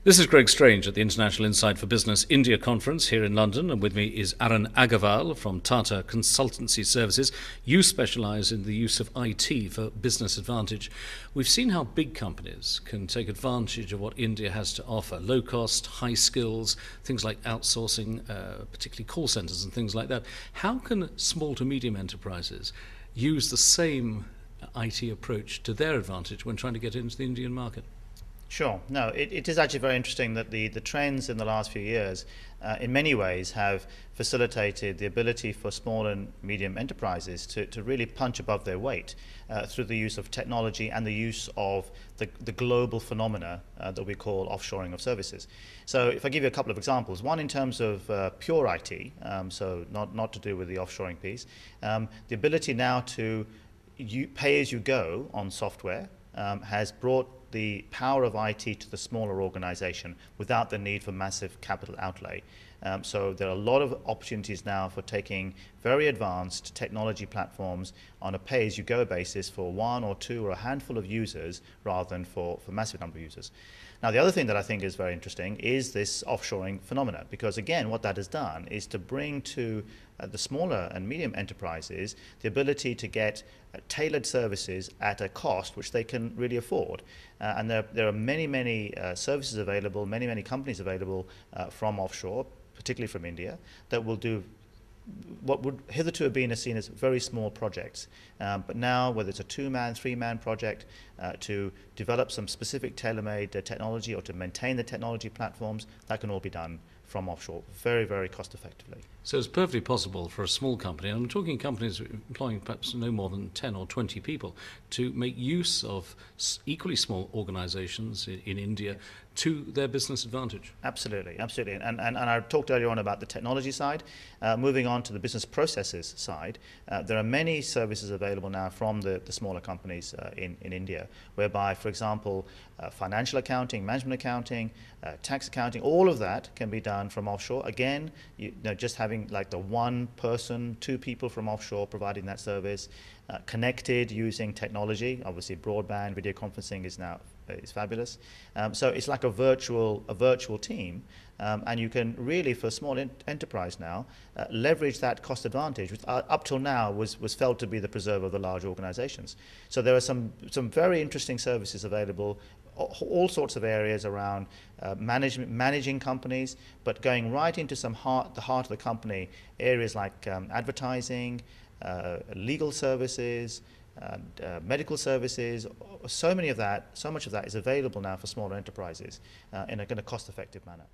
This is Greg Strange at the International Insight for Business India Conference here in London, and with me is Aggarwal from Tata Consultancy Services. You specialise in the use of IT for business advantage. We've seen how big companies can take advantage of what India has to offer: low cost, high skills, things like outsourcing, particularly call centres and things like that. How can small to medium enterprises use the same IT approach to their advantage when trying to get into the Indian market? Sure. No, it is actually very interesting that the trends in the last few years, in many ways, have facilitated the ability for small and medium enterprises to really punch above their weight through the use of technology and the use of the global phenomena that we call offshoring of services. So if I give you a couple of examples, one in terms of pure IT, so not to do with the offshoring piece, the ability now to pay as you go on software has brought the power of IT to the smaller organization without the need for massive capital outlay. So there are a lot of opportunities now for taking very advanced technology platforms on a pay-as-you-go basis for one or two or a handful of users rather than for massive number of users. Now, the other thing that I think is very interesting is this offshoring phenomena, because again, what that has done is to bring to the smaller and medium enterprises the ability to get tailored services at a cost which they can really afford. And there are many services available, many companies available from offshore, particularly from India, that will do what would hitherto have been seen as very small projects. But now, whether it's a two-man, three-man project to develop some specific tailor-made technology or to maintain the technology platforms, that can all be done from offshore very cost effectively. So it's perfectly possible for a small company, and I'm talking companies employing perhaps no more than 10 or 20 people, to make use of equally small organizations in India to their business advantage. Absolutely. And I talked earlier on about the technology side. Moving on to the business processes side, there are many services available now from the smaller companies in India, whereby, for example, financial accounting, management accounting, tax accounting, all of that can be done from offshore. Again, just having like the one person, two people from offshore providing that service, connected using technology. Obviously, broadband video conferencing is fabulous. So it's like a virtual team, and you can really, for a small enterprise now, leverage that cost advantage, which up till now was felt to be the preserve of the large organizations. So there are some very interesting services available, all sorts of areas around managing companies, but going right into the heart of the company, areas like advertising, legal services, medical services. So much of that is available now for smaller enterprises in a cost-effective manner.